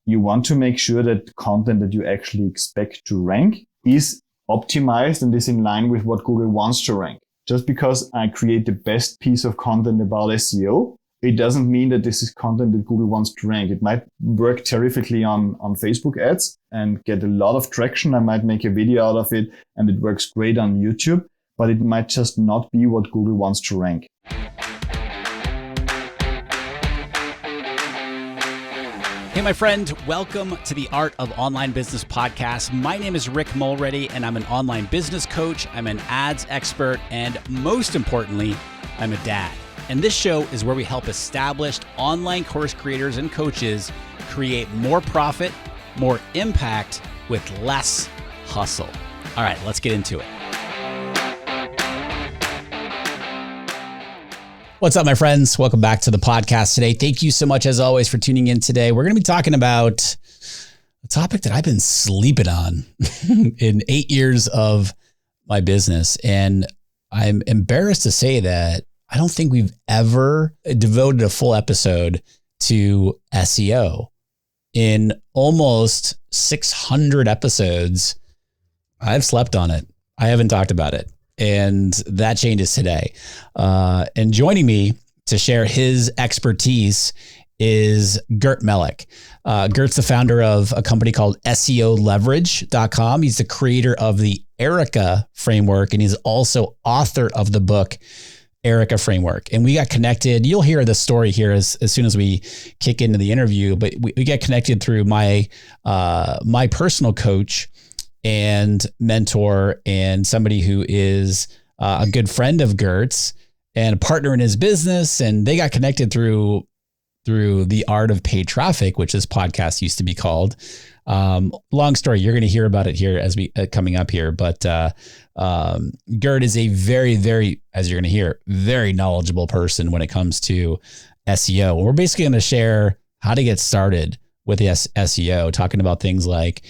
you want to make sure that content that you actually expect to rank is optimized and is in line with what Google wants to rank. Just because I create the best piece of content about SEO, it doesn't mean that this is content that Google wants to rank. It might work terrifically on Facebook ads and get a lot of traction. I might make a video out of it and it works great on YouTube, but it might just not be what Google wants to rank. Hey, my friend, welcome to the Art of Online Business podcast. My name is Rick Mulready, and I'm an online business coach. I'm an ads expert, and most importantly, I'm a dad. And this show is where we help established online course creators and coaches create more profit, more impact with less hustle. All right, let's get into it. What's up, my friends? Welcome back to the podcast today. Thank you so much, as always, for tuning in today. We're going to be talking about a topic that I've been sleeping on in 8 years of my business. And I'm embarrassed to say that I don't think we've ever devoted a full episode to SEO. In almost 600 episodes, I've slept on it. I haven't talked about it. And that changes today. And joining me to share his expertise is Gert Mellak. Gert's the founder of a company called SEOleverage.com. He's the creator of the Erica framework, and he's also author of the book Erica Framework. And we got connected. You'll hear the story here as soon as we kick into the interview, but we get connected through my personal coach and mentor, and somebody who is a good friend of Gerts and a partner in his business. And they got connected through the Art of Paid Traffic, which this podcast used to be called. Long story. You're going to hear about it here as we coming up here. But Gert is a very, very, as you're going to hear, very knowledgeable person when it comes to SEO. We're basically going to share how to get started with the SEO, talking about things like,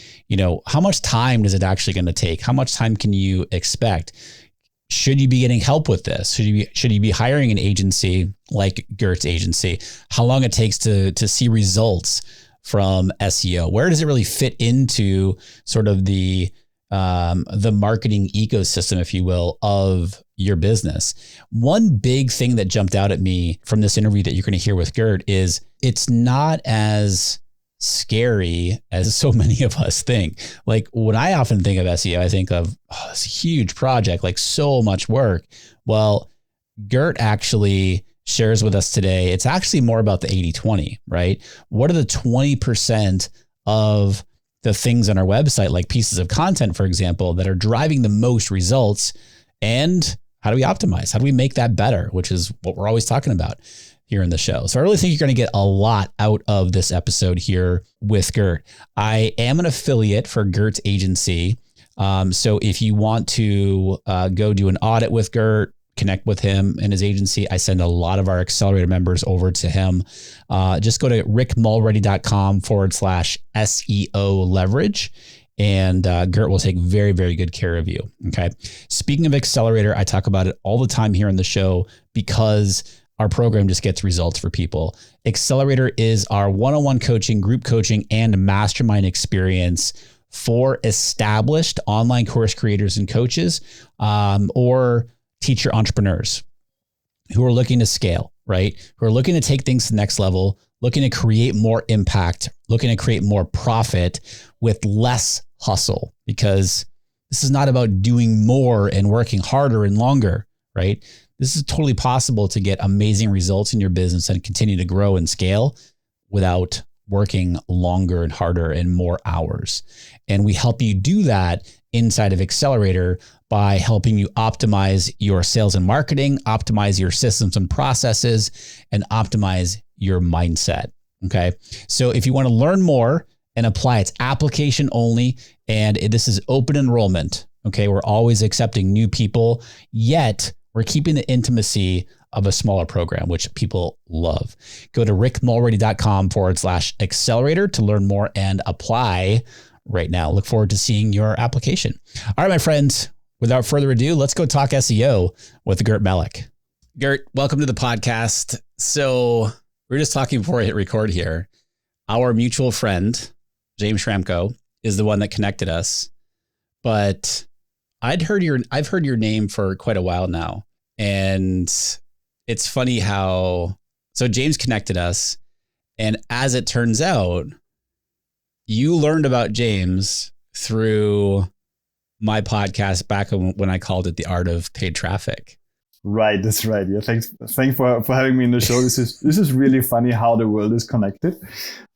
how much time is it actually going to take? How much time can you expect? Should you be getting help with this? Should you be hiring an agency like Gert's agency? How long it takes to see results from SEO? Where does it really fit into sort of the marketing ecosystem, if you will, of your business? One big thing that jumped out at me from this interview that you're going to hear with Gert is it's not as scary as so many of us think. Like when I often think of SEO, I think of this huge project, like so much work. Well, Gert actually shares with us today, it's actually more about the 80-20, right? What are the 20% of the things on our website, like pieces of content, for example, that are driving the most results? And how do we optimize? How do we make that better? Which is what we're always talking about here in the show. So I really think you're going to get a lot out of this episode here with Gert. I am an affiliate for Gert's agency. So if you want to go do an audit with Gert, connect with him and his agency, I send a lot of our accelerator members over to him. Just go to rickmulready.com/SEO leverage. And Gert will take very, very good care of you. Okay. Speaking of accelerator, I talk about it all the time here on the show because our program just gets results for people. Accelerator is our one-on-one coaching, group coaching, and mastermind experience for established online course creators and coaches, or teacher entrepreneurs who are looking to scale, right? Who are looking to take things to the next level, looking to create more impact, looking to create more profit with less hustle, because this is not about doing more and working harder and longer, right? This is totally possible to get amazing results in your business and continue to grow and scale without working longer and harder and more hours. And we help you do that inside of Accelerator by helping you optimize your sales and marketing, optimize your systems and processes, and optimize your mindset. Okay. So if you want to learn more and apply, it's application only, and this is open enrollment. Okay. We're always accepting new people, yet we're keeping the intimacy of a smaller program, which people love. Go to rickmulready.com/accelerator to learn more and apply right now. Look forward to seeing your application. All right, my friends, without further ado, let's go talk SEO with Gert Mellak. Gert, welcome to the podcast. So we were just talking before I hit record here. our mutual friend, James Schramko, is the one that connected us. But I've heard your name for quite a while now. And it's funny so James connected us. And as it turns out, you learned about James through my podcast back when I called it The Art of Paid Traffic. Right, that's right. Yeah, thanks for having me in the show. This is really funny how the world is connected.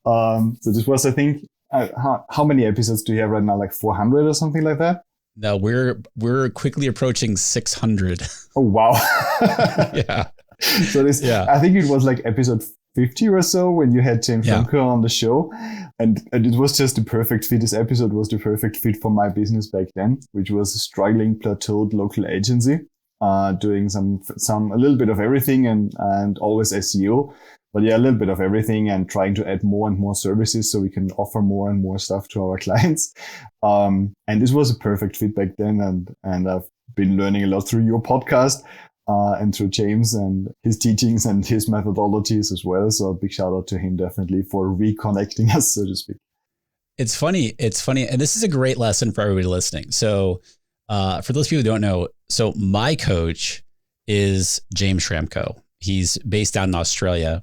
So this was, I think, how many episodes do you have right now? Like 400 or something like that? No, we're quickly approaching 600. Oh wow! Yeah. So I think it was like episode 50 or so when you had James Schramko on the show, and it was just the perfect fit. This episode was the perfect fit for my business back then, which was a struggling, plateaued local agency, doing a little bit of everything and always SEO. But yeah, a little bit of everything and trying to add more and more services so we can offer more and more stuff to our clients. And this was a perfect fit back then. And I've been learning a lot through your podcast and through James and his teachings and his methodologies as well. So a big shout out to him definitely for reconnecting us, so to speak. It's funny. And this is a great lesson for everybody listening. So for those people who don't know, so my coach is James Schramko. He's based down in Australia.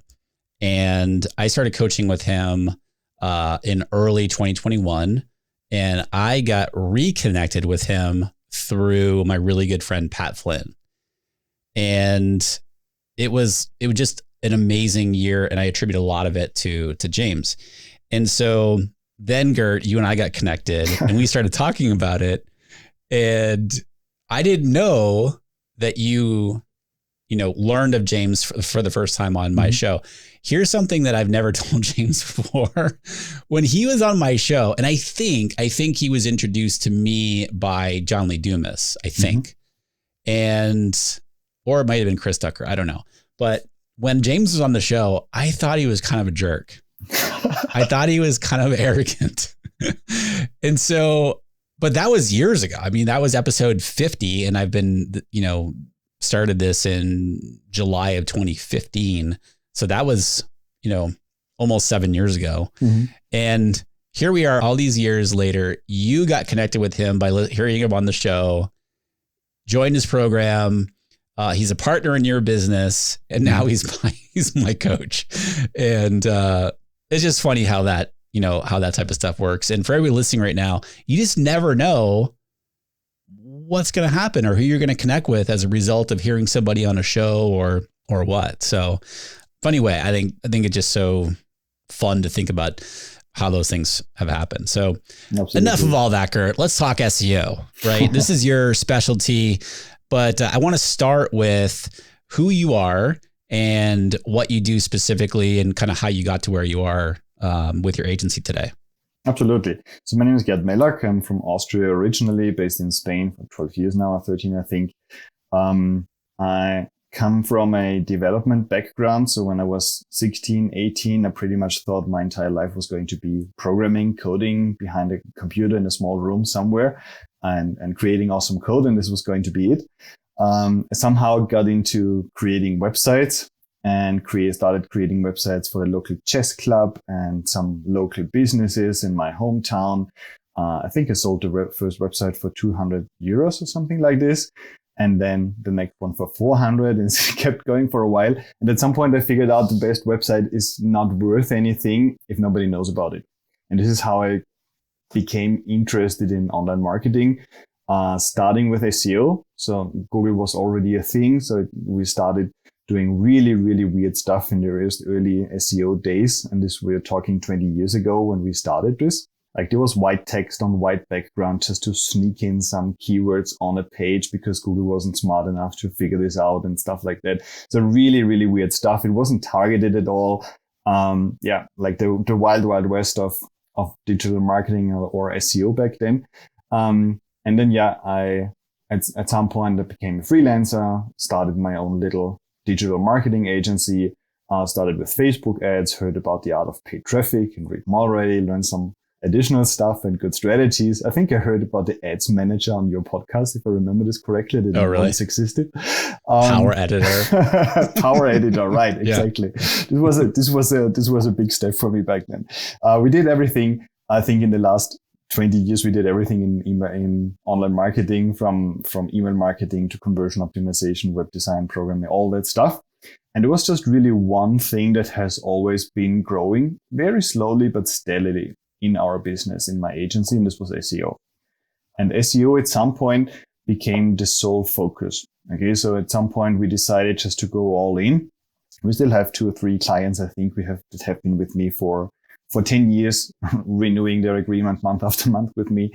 And I started coaching with him in early 2021. And I got reconnected with him through my really good friend, Pat Flynn. And it was just an amazing year. And I attribute a lot of it to James. And so then, Gert, you and I got connected and we started talking about it. And I didn't know that you learned of James for the first time on my show. Here's something that I've never told James before. When he was on my show, and I think he was introduced to me by John Lee Dumas, I think. Or it might have been Chris Tucker. I don't know. But when James was on the show, I thought he was kind of a jerk. I thought he was kind of arrogant. And so, but that was years ago. I mean, that was episode 50. And I've been, started this in July of 2015. So that was, almost 7 years ago. And here we are all these years later. You got connected with him by hearing him on the show, joined his program. He's a partner in your business. And now he's my coach. And it's just funny how that type of stuff works. And for everybody listening right now, you just never know what's going to happen or who you're going to connect with as a result of hearing somebody on a show or what. So funny way. I think it's just so fun to think about how those things have happened. So Absolutely. Enough of all that, Gert. Let's talk SEO, right? This is your specialty, but I want to start with who you are and what you do specifically and kind of how you got to where you are with your agency today. Absolutely. So my name is Gert Mellak. I'm from Austria originally, based in Spain for 12 years now, or 13, I think. I come from a development background. So when I was 16, 18, I pretty much thought my entire life was going to be programming, coding behind a computer in a small room somewhere and creating awesome code. And this was going to be it. I somehow got into creating websites and started creating websites for the local chess club and some local businesses in my hometown. I think I sold the first website for 200 euros or something like this. And then the next one for 400 and it kept going for a while. And at some point I figured out the best website is not worth anything if nobody knows about it. And this is how I became interested in online marketing, starting with SEO. So Google was already a thing. So we started doing really, really weird stuff in the early SEO days. And this, we're talking 20 years ago when we started this. Like there was white text on white background just to sneak in some keywords on a page because Google wasn't smart enough to figure this out and stuff like that. So really, really weird stuff. It wasn't targeted at all. Like the wild, wild west of digital marketing or SEO back then. And then, I at some point I became a freelancer, started my own little digital marketing agency, started with Facebook ads, heard about the art of paid traffic and read more already, learned some additional stuff and good strategies. I think I heard about the ads manager on your podcast, if I remember this correctly. I didn't know this existed. Power editor. Power editor, right? Exactly. Yeah. This was a big step for me back then. We did everything. I think in the last 20 years, we did everything in online marketing, from email marketing to conversion optimization, web design, programming, all that stuff. And it was just really one thing that has always been growing very slowly but steadily in our business, in my agency, and this was SEO. And SEO at some point became the sole focus. Okay, so at some point we decided just to go all in. We still have 2 or 3 clients, I think, that have been with me for 10 years, renewing their agreement month after month with me.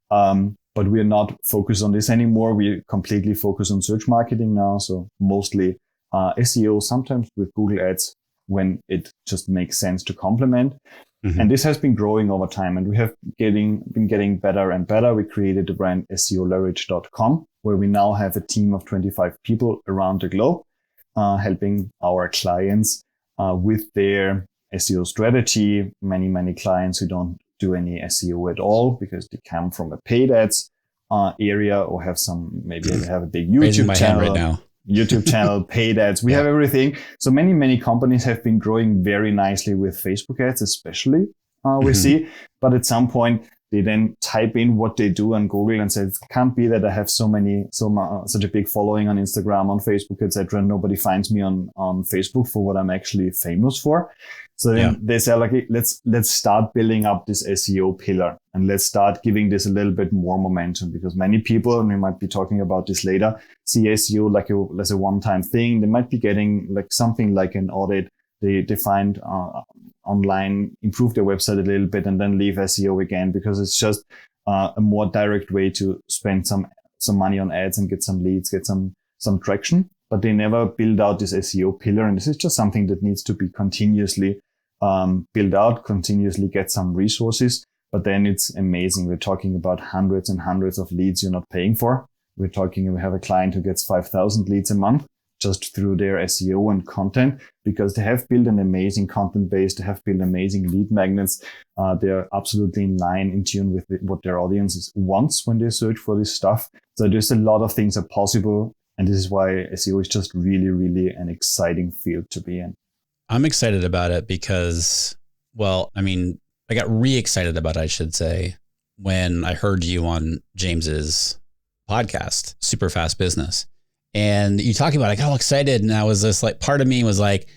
But we're not focused on this anymore. We completely focus on search marketing now. So mostly SEO, sometimes with Google Ads when it just makes sense to complement. Mm-hmm. And this has been growing over time, and we have been getting better and better. We created the brand SEOleverage.com, where we now have a team of 25 people around the globe, helping our clients with their SEO strategy. Many clients who don't do any SEO at all because they come from a paid ads area, or maybe they have a big YouTube channel right now. YouTube channel, paid ads. We have everything. So many companies have been growing very nicely with Facebook ads, especially we see. But at some point, they then type in what they do on Google and say, it can't be that I have such a big following on Instagram, on Facebook, etc. Nobody finds me on Facebook for what I'm actually famous for. So then they say, like, let's start building up this SEO pillar, and let's start giving this a little bit more momentum, because many people, and we might be talking about this later, see SEO like a one-time thing. They might be getting like something like an audit. They find online, improve their website a little bit, and then leave SEO again, because it's just a more direct way to spend some money on ads and get some leads, get some traction. But they never build out this SEO pillar, and this is just something that needs to be continuously build out, continuously get some resources. But then it's amazing. We're talking about hundreds and hundreds of leads you're not paying for. We have a client who gets 5,000 leads a month just through their SEO and content, because they have built an amazing content base. They have built amazing lead magnets. They're absolutely in tune with what their audience wants when they search for this stuff. So there's a lot of things are possible. And this is why SEO is just really, really an exciting field to be in. I'm excited about it because, I got re-excited about it, I should say, when I heard you on James's podcast, Super Fast Business. And you talking about, I got all excited, and I was just like, part of me was like,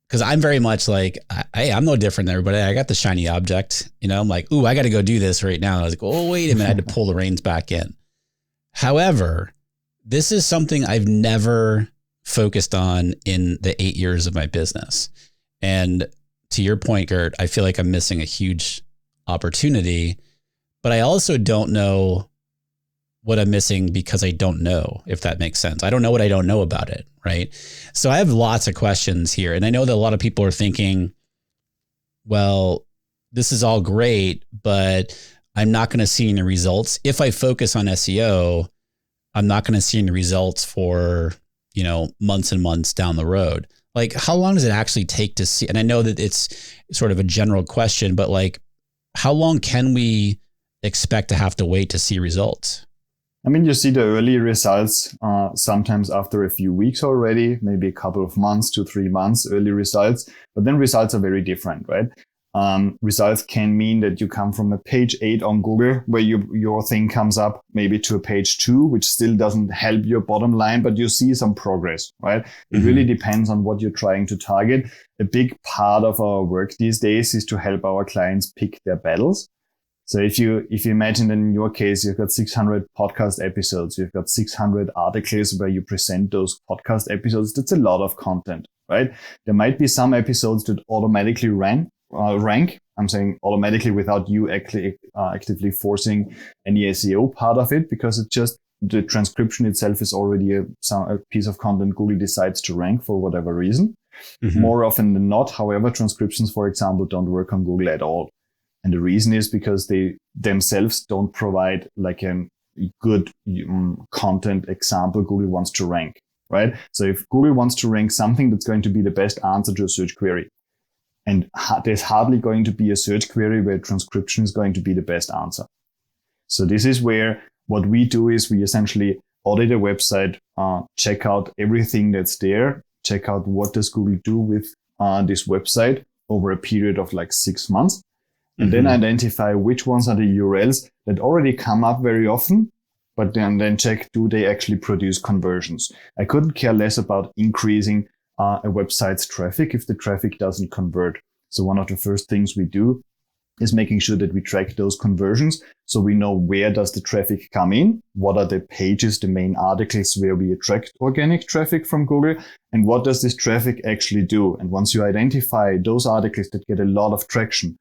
because I'm very much like, hey, I'm no different than everybody. I got the shiny object, I'm like, ooh, I got to go do this right now. And I was like, oh, wait a minute, I had to pull the reins back in. However, this is something I've never focused on in the 8 years of my business. And to your point, Gert, I feel like I'm missing a huge opportunity, but I also don't know what I'm missing because I don't know, if that makes sense. I don't know what I don't know about it, right? So I have lots of questions here. And I know that a lot of people are thinking, well, this is all great, but I'm not going to see any results. If I focus on SEO, I'm not going to see any results for, months and months down the road. Like, how long does it actually take to see? And I know that it's sort of a general question, but like, how long can we expect to have to wait to see results? You see the early results sometimes after a few weeks already, maybe a couple of months to 3 months, early results. But then results are very different, right? Results can mean that you come from a page 8 on Google, where your thing comes up maybe to a page 2, which still doesn't help your bottom line, but you see some progress, right? It really depends on what you're trying to target. A big part of our work these days is to help our clients pick their battles. So if you imagine that in your case, you've got 600 podcast episodes, you've got 600 articles where you present those podcast episodes, that's a lot of content, right? There might be some episodes that automatically rank. I'm saying automatically without you actively forcing any SEO part of it, because it's just the transcription itself is already a piece of content Google decides to rank for whatever reason. More often than not, however, transcriptions, for example, don't work on Google at all. And the reason is because they themselves don't provide like a good content example Google wants to rank, right? So if Google wants to rank something that's going to be the best answer to a search query, And there's hardly going to be a search query where transcription is going to be the best answer. So this is where what we do is we essentially audit a website, check out everything that's there, check out what does Google do with this website over a period of like 6 months, and then identify which ones are the URLs that already come up very often, but then check, do they actually produce conversions? I couldn't care less about increasing a website's traffic if the traffic doesn't convert. So one of the first things we do is making sure that we track those conversions so we know where does the traffic come in, what are the pages, the main articles where we attract organic traffic from Google, and what does this traffic actually do. And once you identify those articles that get a lot of traction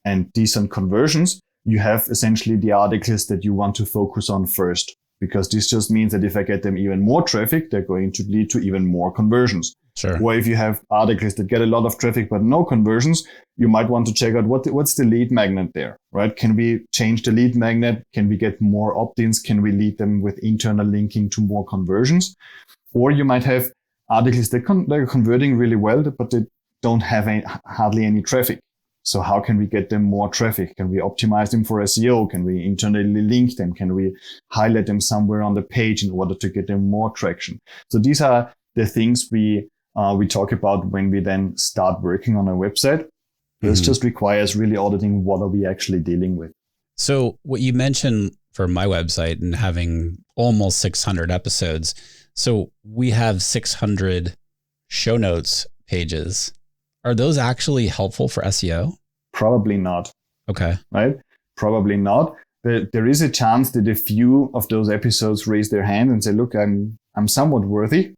and decent conversions, you have essentially the articles that you want to focus on first, because this just means that if I get them even more traffic, they're going to lead to even more conversions. Sure. Or if you have articles that get a lot of traffic but no conversions, you might want to check out what's the lead magnet there, right? Can we change the lead magnet? Can we get more opt-ins? Can we lead them with internal linking to more conversions? Or you might have articles that are converting really well, but they don't have hardly any traffic. So how can we get them more traffic? Can we optimize them for SEO? Can we internally link them? Can we highlight them somewhere on the page in order to get them more traction? So these are the things we talk about when we then start working on a website. This just requires really auditing what are we actually dealing with. So what you mentioned for my website and having almost 600 episodes. So we have 600 show notes pages. Are those actually helpful for SEO? Probably not. Okay. Right? Probably not. There is a chance that a few of those episodes raise their hand and say, look, I'm somewhat worthy.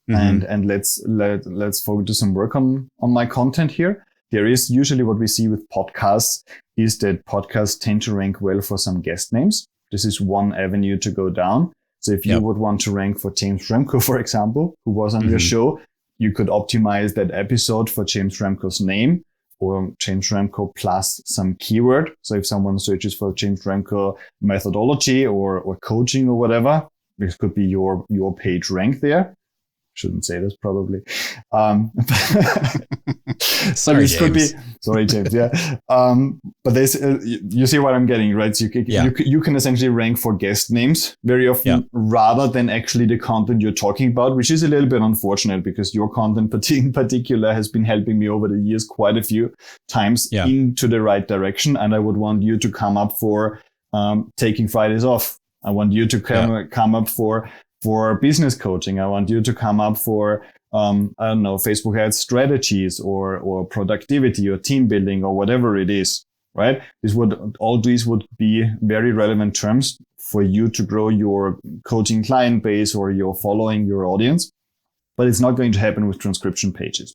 And let's focus some work on my content here. There is usually what we see with podcasts is that podcasts tend to rank well for some guest names. This is one avenue to go down. So if you would want to rank for James Remco, for example, who was on your show, you could optimize that episode for James Remco's name or James Remco plus some keyword. So if someone searches for James Remco methodology or coaching or whatever, this could be your page rank there. Shouldn't say this probably. Sorry, James. Sorry, James. Yeah. But there's, you see what I'm getting, right? So you can essentially rank for guest names very often rather than actually the content you're talking about, which is a little bit unfortunate because your content in particular has been helping me over the years quite a few times into the right direction. And I would want you to come up for taking Fridays off. I want you to come up for business coaching. I want you to come up for, Facebook ads strategies or productivity or team building or whatever it is, right? All these would be very relevant terms for you to grow your coaching client base or your following, your audience, but it's not going to happen with transcription pages.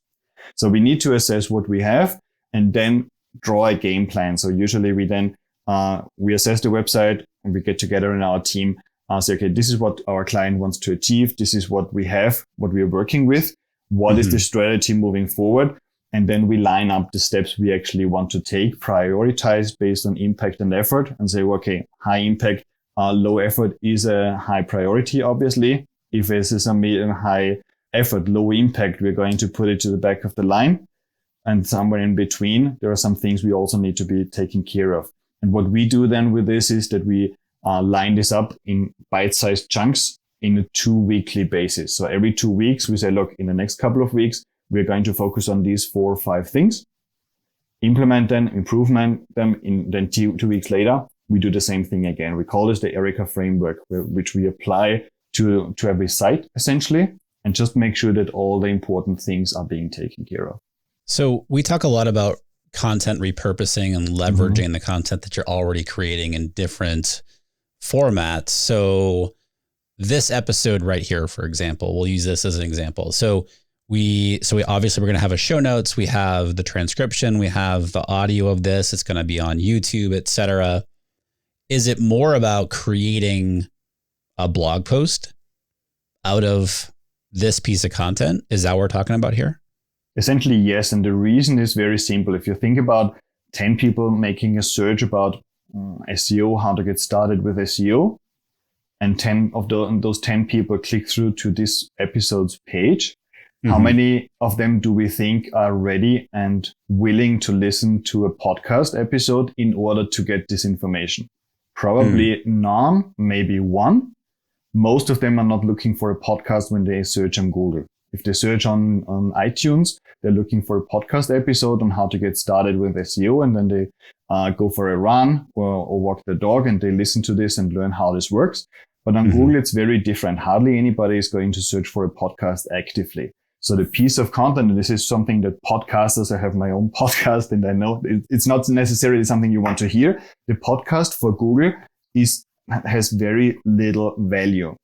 So we need to assess what we have and then draw a game plan. So usually we then, we assess the website and we get together in our team. Say, okay, this is what our client wants to achieve. This is what we have, what we are working with. What is the strategy moving forward? And then we line up the steps we actually want to take, prioritize based on impact and effort and say, okay, high impact, low effort is a high priority, obviously. If this is a high effort, low impact, we're going to put it to the back of the line. And somewhere in between, there are some things we also need to be taking care of. And what we do then with this is that we line this up in bite-sized chunks in a 2-weekly basis. So every 2 weeks, we say, look, in the next couple of weeks, we're going to focus on these 4 or 5 things, implement them, improve them, then 2 weeks later, we do the same thing again. We call this the Erica framework, which we apply to every site, essentially, and just make sure that all the important things are being taken care of. So we talk a lot about content repurposing and leveraging the content that you're already creating in different formats. So this episode right here, for example, we'll use this as an example. So we obviously we're going to have a show notes. We have the transcription. We have the audio of this. It's going to be on YouTube, etc. Is it more about creating a blog post out of this piece of content? Is that what we're talking about here? Essentially, yes. And the reason is very simple. If you think about 10 people making a search about SEO, how to get started with SEO, and 10 of those 10 people click through to this episode's page, How many of them do we think are ready and willing to listen to a podcast episode in order to get this information? Probably none, maybe one. Most of them are not looking for a podcast when they search on Google. If they search on iTunes, they're looking for a podcast episode on how to get started with SEO, and then they go for a run or walk the dog, and they listen to this and learn how this works. But on Google, it's very different. Hardly anybody is going to search for a podcast actively. So the piece of content, and this is something that podcasters, I have my own podcast, and I know it's not necessarily something you want to hear. The podcast for Google has very little value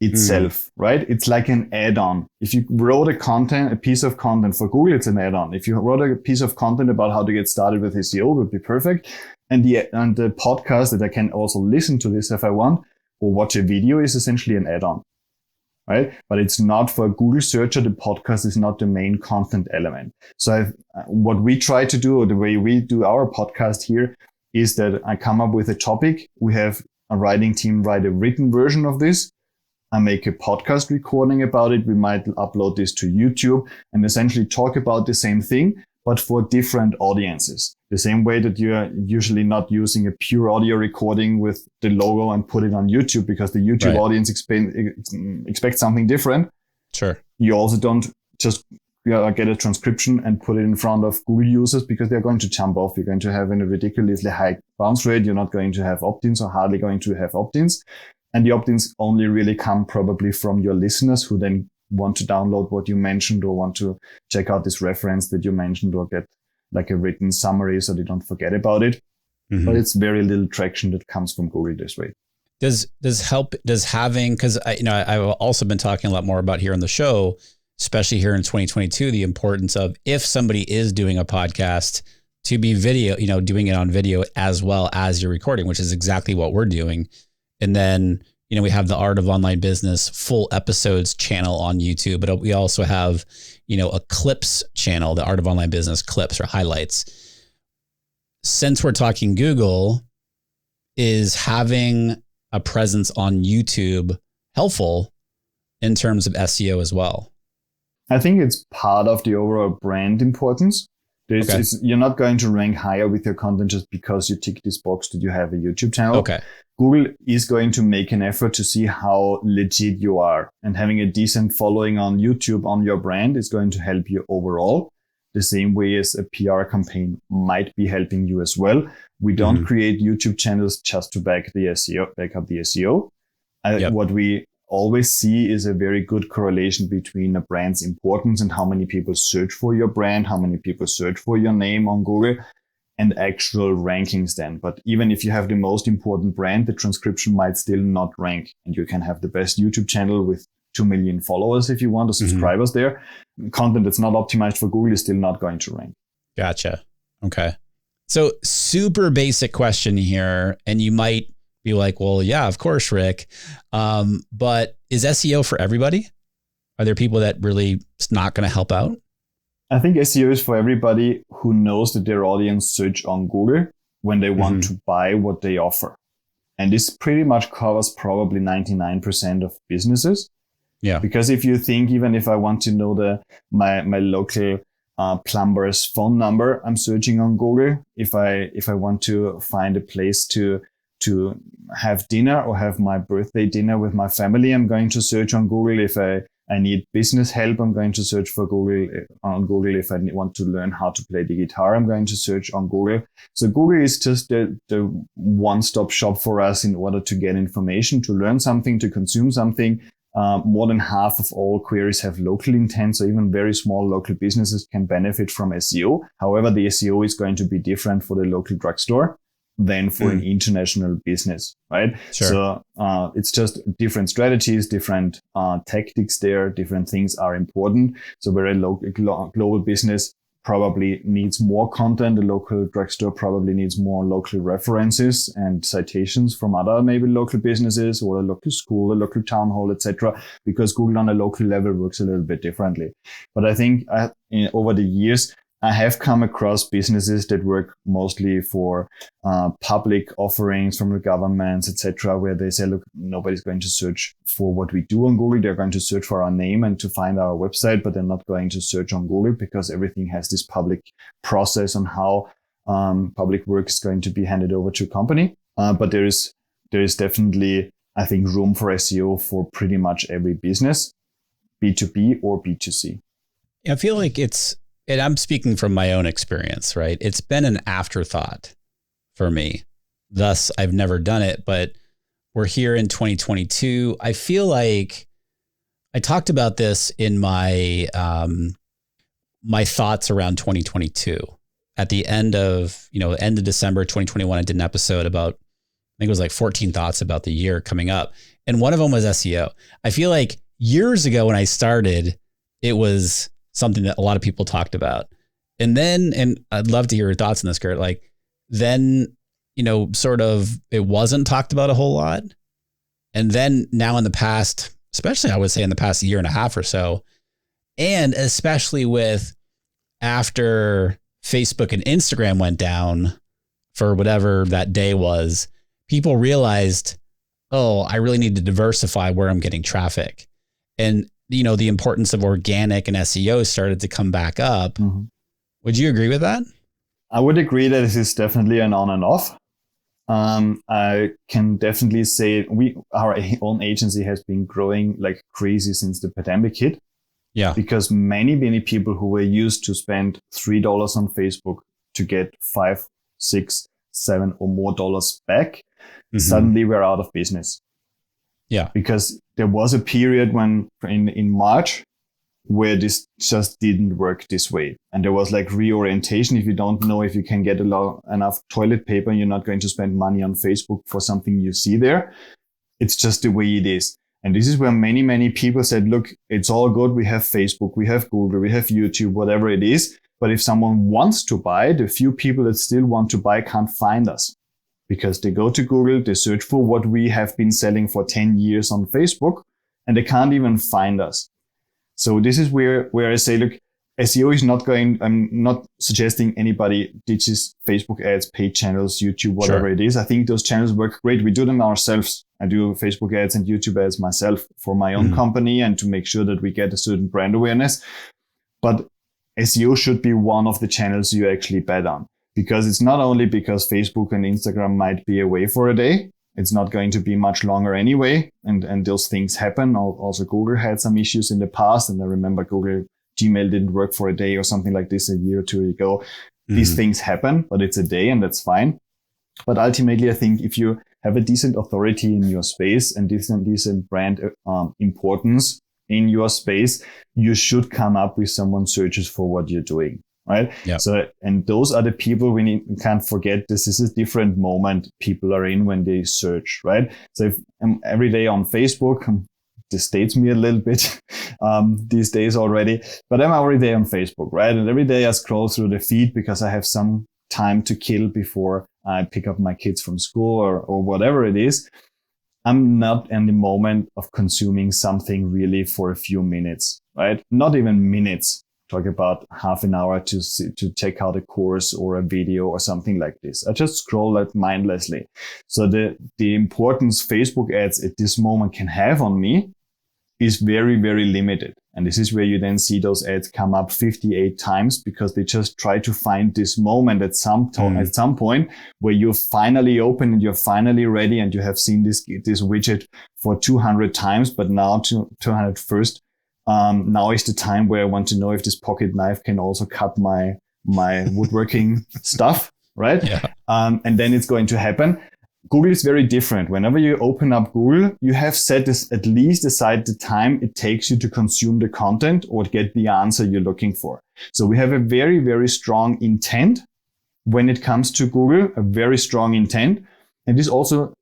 itself, right? It's like an add-on. If you wrote a piece of content for Google, it's an add-on. If you wrote a piece of content about how to get started with SEO, it would be perfect. And the podcast that I can also listen to this if I want, or watch a video, is essentially an add-on, right? But it's not for a Google searcher. The podcast is not the main content element. So what we try to do, or the way we do our podcast here, is that I come up with a topic. We have a writing team write a written version of this. I make a podcast recording about it. We might upload this to YouTube and essentially talk about the same thing, but for different audiences. The same way that you're usually not using a pure audio recording with the logo and put it on YouTube because the YouTube audience expects something different. Sure. You also don't just get a transcription and put it in front of Google users because they're going to jump off. You're going to have a ridiculously high bounce rate. You're not going to have opt-ins, or hardly going to have opt-ins. And the opt-ins only really come probably from your listeners who then want to download what you mentioned or want to check out this reference that you mentioned or get like a written summary so they don't forget about it. But it's very little traction that comes from Google this way. Does having, because I've also been talking a lot more about here on the show, especially here in 2022, the importance of, if somebody is doing a podcast, to be video, doing it on video as well as you're recording, which is exactly what we're doing. And then, we have the Art of Online Business full episodes channel on YouTube, but we also have, a clips channel, the Art of Online Business clips or highlights. Since we're talking Google, is having a presence on YouTube helpful in terms of SEO as well? I think it's part of the overall brand importance. You're not going to rank higher with your content just because you tick this box that you have a YouTube channel. Okay. Google is going to make an effort to see how legit you are, and having a decent following on YouTube on your brand is going to help you overall. The same way as a PR campaign might be helping you as well. We don't create YouTube channels just to back up the SEO. What we always see is a very good correlation between a brand's importance and how many people search for your brand, how many people search for your name on Google, and actual rankings then. But even if you have the most important brand, the transcription might still not rank. And you can have the best YouTube channel with 2 million followers if you want, or subscribers there. Content that's not optimized for Google is still not going to rank. Gotcha. Okay. So super basic question here. And you might be like, well, yeah, of course, Rick. But is SEO for everybody? Are there people that really it's not going to help out? I think SEO is for everybody who knows that their audience search on Google when they want to buy what they offer. And this pretty much covers probably 99% of businesses. Yeah. Because if you think, even if I want to know my local plumber's phone number, I'm searching on Google. If I want to find a place to have dinner or have my birthday dinner with my family, I'm going to search on Google. If I need business help, I'm going to search for on Google. If I want to learn how to play the guitar, I'm going to search on Google. So Google is just the one-stop shop for us in order to get information, to learn something, to consume something. More than half of all queries have local intent, so even very small local businesses can benefit from SEO. However, the SEO is going to be different for the local drugstore than for an international business, right? Sure. So it's just different strategies, different tactics there, different things are important. So where a global business probably needs more content, a local drugstore probably needs more local references and citations from other maybe local businesses or a local school, a local town hall, etc. Because Google on a local level works a little bit differently. But I think over the years, I have come across businesses that work mostly for public offerings from the governments, etc., where they say, look, nobody's going to search for what we do on Google. They're going to search for our name and to find our website, but they're not going to search on Google because everything has this public process on how public work is going to be handed over to a company. But there is definitely, I think, room for SEO for pretty much every business, B2B or B2C. I feel like and I'm speaking from my own experience, right? It's been an afterthought for me. Thus, I've never done it, but we're here in 2022. I feel like I talked about this in my my thoughts around 2022. At the end of December 2021, I did an episode about, I think it was like 14 thoughts about the year coming up. And one of them was SEO. I feel like years ago when I started, it was something that a lot of people talked about. And I'd love to hear your thoughts on this, Gert. Like then, sort of it wasn't talked about a whole lot. And then now in the past, especially I would say in the past year and a half or so, and especially with after Facebook and Instagram went down for whatever that day was, people realized, oh, I really need to diversify where I'm getting traffic. And the importance of organic and SEO started to come back up. Mm-hmm. Would you agree with that? I would agree that this is definitely an on and off. I can definitely say our own agency has been growing like crazy since the pandemic hit. Yeah. Because many people who were used to spend $3 on Facebook to get $5, $6, $7 or more dollars back, suddenly we're out of business. Yeah. Because there was a period when in March where this just didn't work this way. And there was like reorientation. If you don't know if you can get enough toilet paper, you're not going to spend money on Facebook for something you see there. It's just the way it is. And this is where many people said, look, it's all good. We have Facebook, we have Google, we have YouTube, whatever it is. But if someone wants to buy, the few people that still want to buy can't find us. Because they go to Google, they search for what we have been selling for 10 years on Facebook, and they can't even find us. So this is where I say, look, SEO is not I'm not suggesting anybody ditches Facebook ads, paid channels, YouTube, whatever it is. I think those channels work great. We do them ourselves. I do Facebook ads and YouTube ads myself for my own company and to make sure that we get a certain brand awareness. But SEO should be one of the channels you actually bet on. Because it's not only because Facebook and Instagram might be away for a day. It's not going to be much longer anyway. And those things happen. Also, Google had some issues in the past. And I remember Gmail didn't work for a day or something like this a year or two ago. These things happen, but it's a day and that's fine. But ultimately, I think if you have a decent authority in your space and decent brand importance in your space, you should come up with someone searches for what you're doing. Right. Yeah. So, and those are the people we can't forget. This is a different moment people are in when they search. Right. So if I'm every day on Facebook, this dates me a little bit these days already, but I'm every day on Facebook. Right. And every day I scroll through the feed because I have some time to kill before I pick up my kids from school or whatever it is. I'm not in the moment of consuming something really for a few minutes. Right. Not even minutes. Talk about half an hour to check out a course or a video or something like this. I just scroll that mindlessly. So the importance Facebook ads at this moment can have on me is very, very limited. And this is where you then see those ads come up 58 times because they just try to find this moment at some point where you're finally open and you're finally ready and you have seen this widget for 200 times, but now 201st. Now is the time where I want to know if this pocket knife can also cut my woodworking stuff, right? Yeah. And then it's going to happen. Google is very different. Whenever you open up Google, you have set this at least aside the time it takes you to consume the content or get the answer you're looking for. So we have a very, very strong intent when it comes to Google, a very strong intent. And this also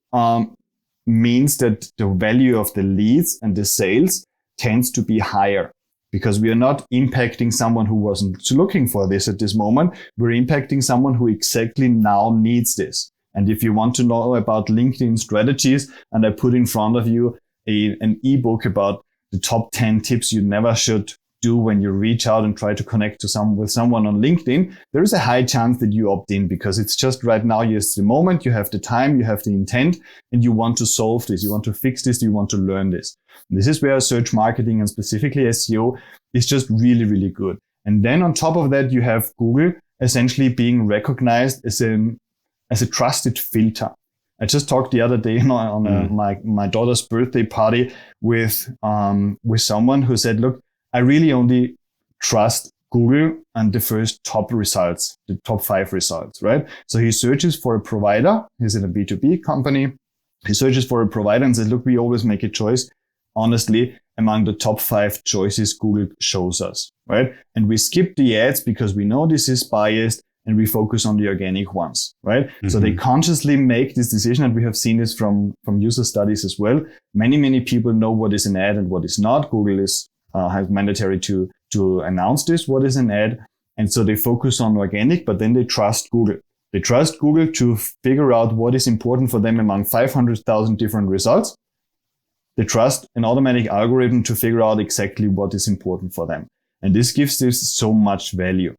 means that the value of the leads and the sales tends to be higher because we are not impacting someone who wasn't looking for this at this moment. We're impacting someone who exactly now needs this. And if you want to know about LinkedIn strategies, and I put in front of you an ebook about the top 10 tips you never should do when you reach out and try to connect with someone on LinkedIn, there is a high chance that you opt in because it's just right now, it's the moment, you have the time, you have the intent, and you want to solve this, you want to fix this, you want to learn this. And this is where search marketing and specifically SEO is just really, really good. And then on top of that, you have Google essentially being recognized as a trusted filter. I just talked the other day on my daughter's birthday party with someone who said, look, I really only trust Google and the first top results, the top 5 results, right? So he searches for a provider. He's in a B2B company. He searches for a provider and says, look, we always make a choice, honestly, among the top 5 choices Google shows us, right? And we skip the ads because we know this is biased and we focus on the organic ones, right? Mm-hmm. So they consciously make this decision, and we have seen this from user studies as well. Many people know what is an ad and what is not. Google is has mandatory to announce this, what is an ad. And so they focus on organic, but then they trust Google. They trust Google to figure out what is important for them among 500,000 different results. They trust an automatic algorithm to figure out exactly what is important for them. And this gives this so much value.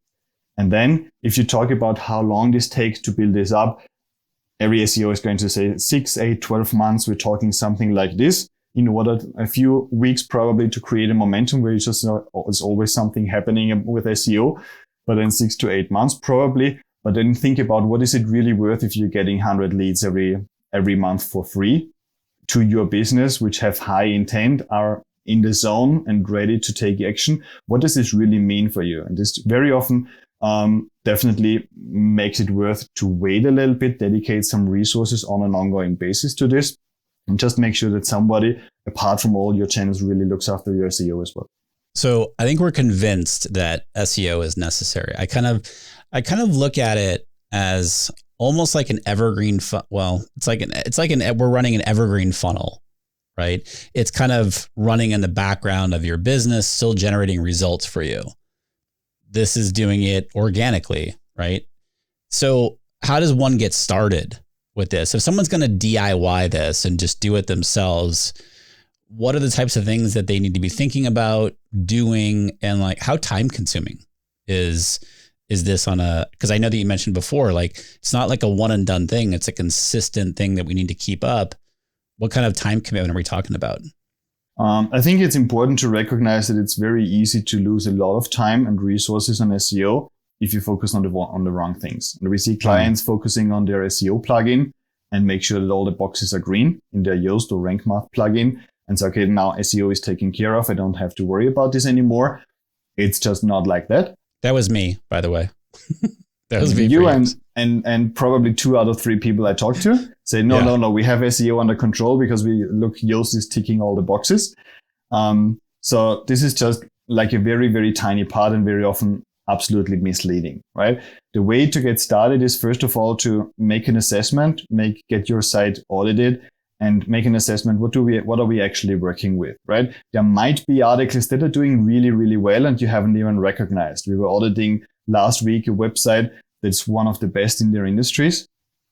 And then if you talk about how long this takes to build this up, every SEO is going to say 6, 8, 12 months. We're talking something like this. In order, a few weeks probably to create a momentum where you just know there's always something happening with SEO, but then 6 to 8 months probably. But then think about what is it really worth if you're getting 100 leads every month for free to your business, which have high intent, are in the zone and ready to take action. What does this really mean for you? And this very often definitely makes it worth to wait a little bit, dedicate some resources on an ongoing basis to this. And just make sure that somebody, apart from all your channels, really looks after your SEO as well. So I think we're convinced that SEO is necessary. I kind of look at it as almost like an evergreen. We're running an evergreen funnel, right? It's kind of running in the background of your business, still generating results for you. This is doing it organically, right? So how does one get started with this? If someone's going to DIY this and just do it themselves, what are the types of things that they need to be thinking about doing, and like how time consuming is this because I know that you mentioned before, like it's not like a one and done thing. It's a consistent thing that we need to keep up. What kind of time commitment are we talking about? I think it's important to recognize that it's very easy to lose a lot of time and resources on SEO if you focus on the wrong things. And we see clients focusing on their SEO plugin and make sure that all the boxes are green in their Yoast or Rank Math plugin. And so, okay, now SEO is taken care of. I don't have to worry about this anymore. It's just not like that. That was me, by the way. That was me. You and probably 2 out of 3 people I talked to say, no, we have SEO under control because Yoast is ticking all the boxes. So this is just like a very, very tiny part and very often absolutely misleading, right? The way to get started is first of all to make an assessment, get your site audited and make an assessment. What are we actually working with, right? There might be articles that are doing really, really well and you haven't even recognized. We were auditing last week a website that's one of the best in their industries.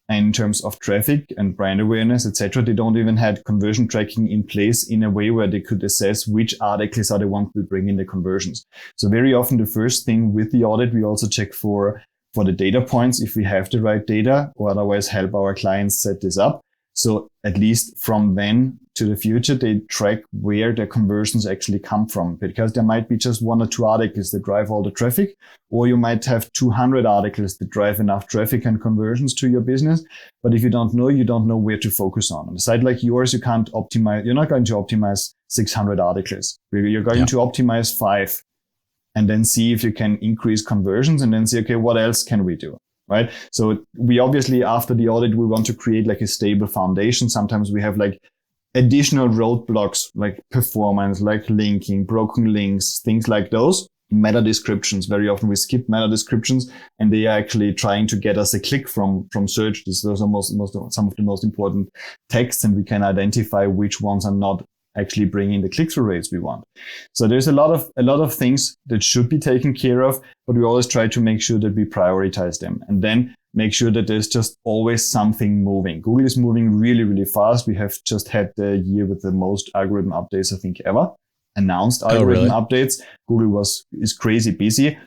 And in terms of traffic and brand awareness, etc., they don't even have conversion tracking in place in a way where they could assess which articles are the ones that bring in the conversions. So very often the first thing with the audit, we also check for the data points, if we have the right data, or otherwise help our clients set this up. So at least from then to the future, they track where their conversions actually come from, because there might be just 1 or 2 articles that drive all the traffic, or you might have 200 articles that drive enough traffic and conversions to your business. But if you don't know where to focus on. On a site like yours, you can't optimize. You're not going to optimize 600 articles. You're going to optimize 5 and then see if you can increase conversions and then see, okay, what else can we do? Right. So we obviously, after the audit, we want to create like a stable foundation. Sometimes we have like additional roadblocks, like performance, like linking, broken links, things like those. Meta descriptions. Very often we skip meta descriptions and they are actually trying to get us a click from search. Those are some of the most important texts, and we can identify which ones are not actually bringing the click-through rates we want. So there's a lot of things that should be taken care of, but we always try to make sure that we prioritize them and then make sure that there's just always something moving. Google is moving really, really fast. We have just had the year with the most algorithm updates, I think, ever. announced Oh, algorithm really? updates. Google is crazy busy.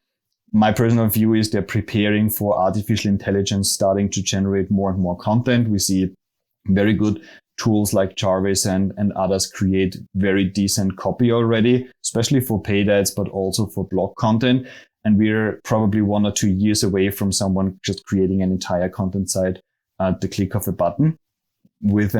My personal view is they're preparing for artificial intelligence starting to generate more and more content. We see very good tools like Jarvis and others create very decent copy already, especially for paid ads, but also for blog content. And we're probably 1 or 2 years away from someone just creating an entire content site at the click of a button with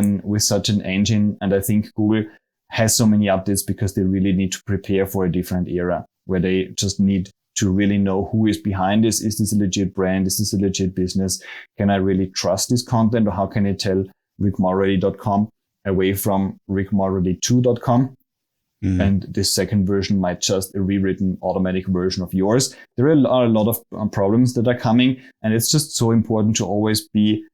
such an engine. And I think Google has so many updates because they really need to prepare for a different era where they just need to really know who is behind this. Is this a legit brand? Is this a legit business? Can I really trust this content, or how can I tell rickmulready.com away from rickmulready2.com? And this second version might just a rewritten automatic version of yours. There are a lot of problems that are coming, and it's just so important to always be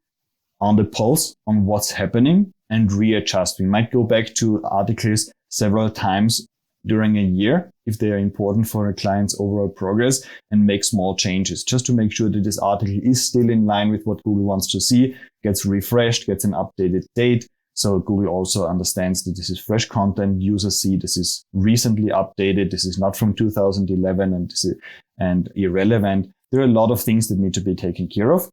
on the pulse on what's happening and readjust. We might go back to articles several times during a year if they are important for a client's overall progress, and make small changes just to make sure that this article is still in line with what Google wants to see, gets refreshed, gets an updated date. So Google also understands that this is fresh content. Users see this is recently updated. This is not from 2011 and irrelevant. There are a lot of things that need to be taken care of.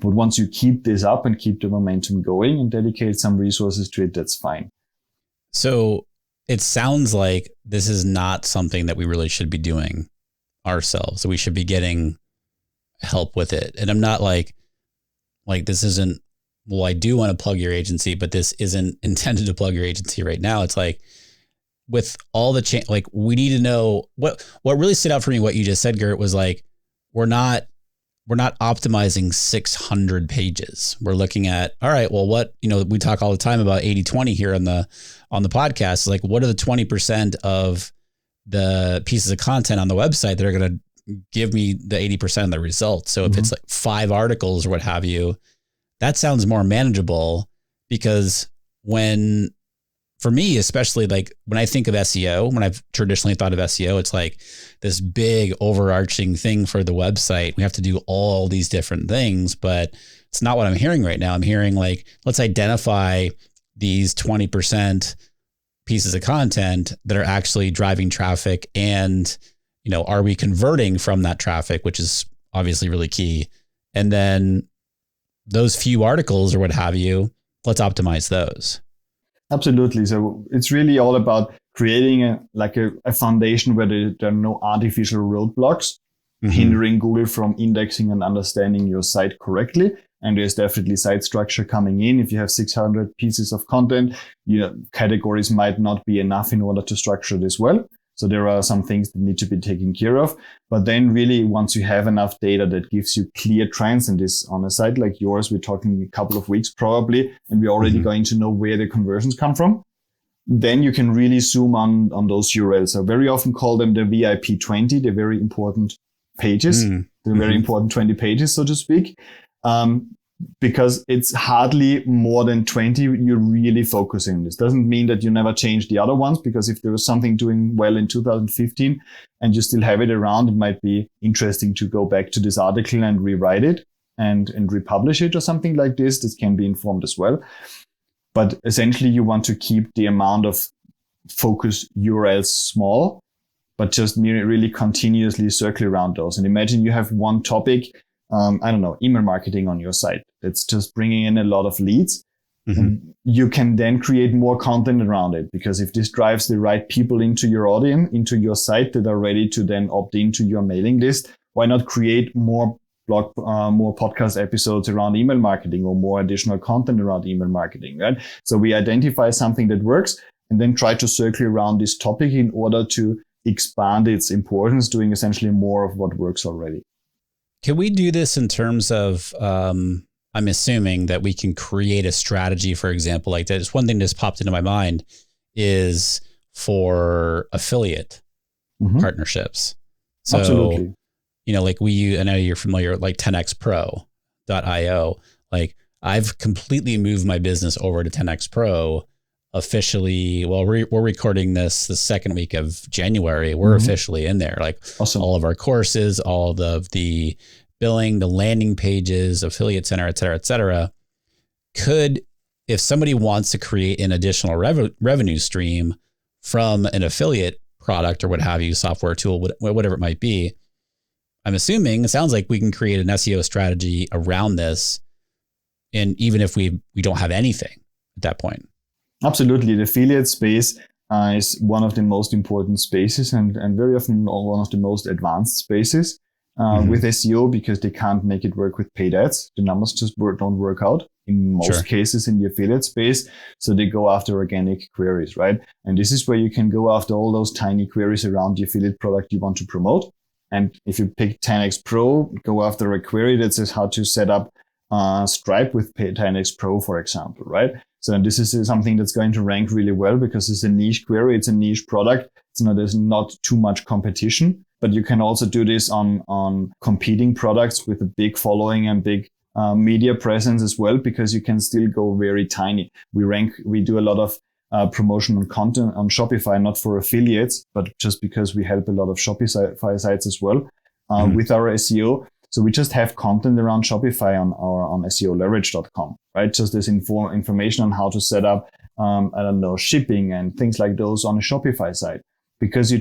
But once you keep this up and keep the momentum going and dedicate some resources to it, that's fine. So it sounds like this is not something that we really should be doing ourselves. So we should be getting help with it. And I'm not like this isn't, well, I do want to plug your agency, but this isn't intended to plug your agency right now. It's like with all the like we need to know what really stood out for me. What you just said, Gert, was like, we're not optimizing 600 pages. We're looking at, all right, well, what, we talk all the time about 80-20 here on the podcast. Like, what are the 20% of the pieces of content on the website that are going to give me the 80% of the results? So if it's like 5 articles or what have you, that sounds more manageable, because for me, especially like when I think of SEO, when I've traditionally thought of SEO, it's like this big overarching thing for the website. We have to do all these different things, but it's not what I'm hearing right now. I'm hearing like, let's identify these 20% pieces of content that are actually driving traffic, and, are we converting from that traffic, which is obviously really key. And then those few articles or what have you, let's optimize those. Absolutely. So it's really all about creating a foundation where there are no artificial roadblocks hindering Google from indexing and understanding your site correctly. And there's definitely site structure coming in. If you have 600 pieces of content, categories might not be enough in order to structure this well. So there are some things that need to be taken care of. But then really, once you have enough data that gives you clear trends, and this on a site like yours, we're talking a couple of weeks probably, and we're already going to know where the conversions come from, then you can really zoom on those URLs. I very often call them the VIP 20, the very important pages, the very important 20 pages, so to speak. Because it's hardly more than 20 you're really focusing. This doesn't mean that you never change the other ones, because if there was something doing well in 2015 and you still have it around, it might be interesting to go back to this article and rewrite it and republish it or something like this. This can be informed as well. But essentially you want to keep the amount of focus URLs small, but just really continuously circle around those. And imagine you have one topic, email marketing on your site. It's just bringing in a lot of leads. You can then create more content around it, because if this drives the right people into your audience, into your site that are ready to then opt into your mailing list, why not create more podcast episodes around email marketing, or more additional content around email marketing, right? So we identify something that works and then try to circle around this topic in order to expand its importance, doing essentially more of what works already. Can we do this in terms of, I'm assuming that we can create a strategy, for example, like that. Just one thing that just popped into my mind is for affiliate partnerships. So, absolutely. Like I know you're familiar with like 10xpro.io. Like I've completely moved my business over to 10x Pro officially. Well, we're recording this the second week of January. We're officially in there. Like awesome. All of our courses, all of the billing, the landing pages, affiliate center, et cetera, if somebody wants to create an additional revenue stream from an affiliate product or what have you, software tool, whatever it might be. I'm assuming it sounds like we can create an SEO strategy around this. And even if we don't have anything at that point. Absolutely. The affiliate space is one of the most important spaces and very often one of the most advanced spaces with SEO, because they can't make it work with paid ads. The numbers just don't work out in most cases in the affiliate space. So they go after organic queries, right? And this is where you can go after all those tiny queries around the affiliate product you want to promote. And if you pick 10x Pro, go after a query that says how to set up Stripe with 10x Pro, for example, right? So this is something that's going to rank really well because it's a niche query, it's a niche product. There's not too much competition, but you can also do this on competing products with a big following and big media presence as well, because you can still go very tiny. We do a lot of promotional content on Shopify, not for affiliates, but just because we help a lot of Shopify sites as well with our SEO. So we just have content around Shopify on SEOleverage.com, right? Just this information on how to set up, shipping and things like those on a Shopify site. Because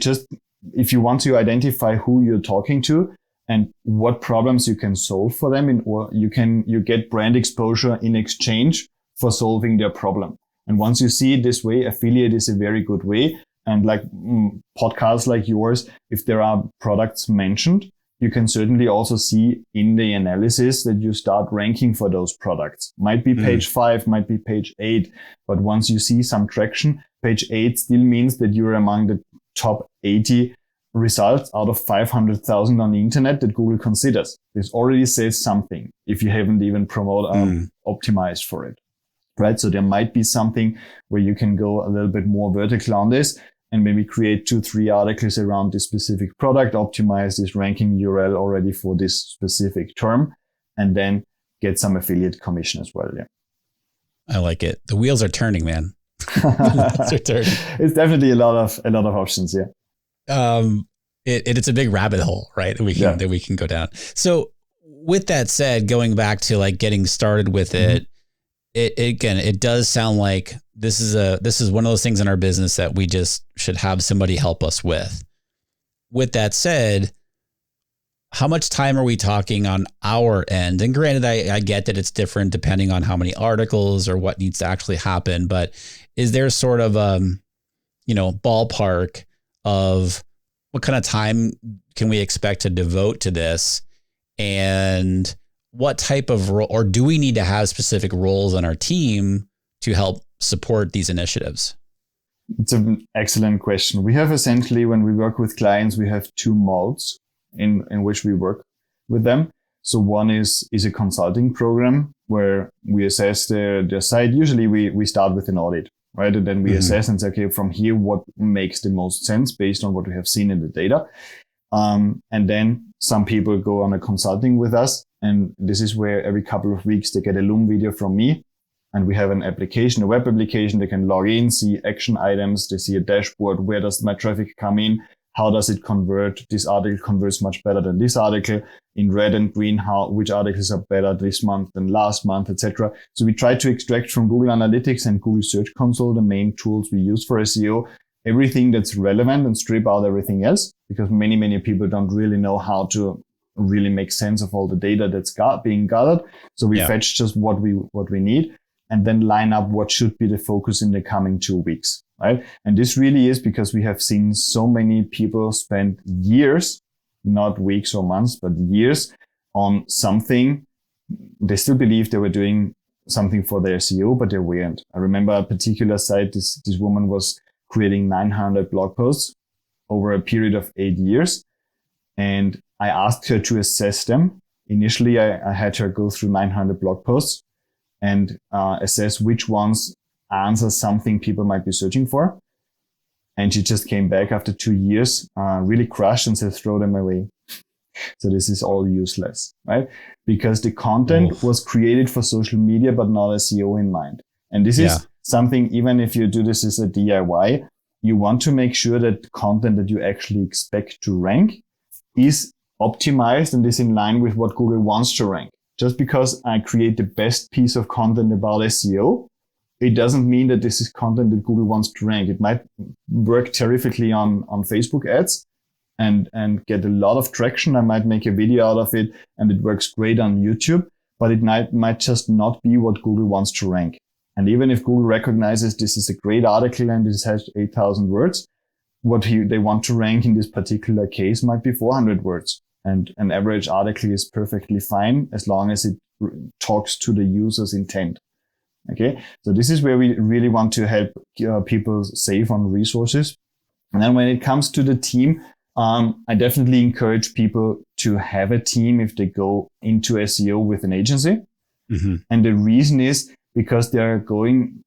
if you want to identify who you're talking to and what problems you can solve for them, you get brand exposure in exchange for solving their problem. And once you see it this way, affiliate is a very good way. And like podcasts like yours, if there are products mentioned, you can certainly also see in the analysis that you start ranking for those products. Might be page 5, might be page 8. But once you see some traction, page 8 still means that you're among the top 80 results out of 500,000 on the internet that Google considers. This already says something if you haven't even optimized for it, right? So there might be something where you can go a little bit more vertical on this and maybe create 2-3 articles around this specific product, optimize this ranking URL already for this specific term, and then get some affiliate commission as well. Yeah. I like it. The wheels are turning, man. The wheels are turning. It's definitely a lot of options. Yeah. It's a big rabbit hole, right? That we can go down. So with that said, going back to like getting started with it, it does sound like this is one of those things in our business that we just should have somebody help us with. With that said, how much time are we talking on our end? And granted, I get that it's different depending on how many articles or what needs to actually happen, but is there sort of ballpark of what kind of time can we expect to devote to this, and what type of role, or do we need to have specific roles on our team to help support these initiatives? It's an excellent question. We have essentially, when we work with clients, we have 2 modes in which we work with them. So one is a consulting program where we assess their site. Usually we start with an audit, right? And then we assess and say, okay, from here, what makes the most sense based on what we have seen in the data. And then some people go on a consulting with us. And this is where every couple of weeks they get a Loom video from me. And we have an application, a web application. They can log in, see action items. They see a dashboard. Where does my traffic come in? How does it convert? This article converts much better than this article. In red and green, which articles are better this month than last month, etc. So we try to extract from Google Analytics and Google Search Console, the main tools we use for SEO, everything that's relevant and strip out everything else, because many people don't really know how to really make sense of all the data that's being gathered. So we fetch just what we need and then line up what should be the focus in the coming 2 weeks, right? And this really is because we have seen so many people spend years, not weeks or months, but years on something. They still believe they were doing something for their SEO, but they weren't. I remember a particular site, this woman was creating 900 blog posts over a period of 8 years. And I asked her to assess them. Initially, I had her go through 900 blog posts and assess which ones answer something people might be searching for. And she just came back after 2 years, really crushed and said, throw them away. So this is all useless, right? Because the content was created for social media, but not SEO in mind. And this is something, even if you do this as a DIY, you want to make sure that the content that you actually expect to rank is optimized and is in line with what Google wants to rank. Just because I create the best piece of content about SEO it doesn't mean that this is content that Google wants to rank. It might work terrifically on Facebook ads and get a lot of traction. I might make a video out of it and it works great on YouTube, but it might just not be what Google wants to rank. And even if Google recognizes this is a great article and it has 8,000 words, what they want to rank in this particular case might be 400 words. And an average article is perfectly fine as long as it talks to the user's intent. Okay, so this is where we really want to help people save on resources. And then when it comes to the team, I definitely encourage people to have a team if they go into SEO with an agency. Mm-hmm. And the reason is because there are going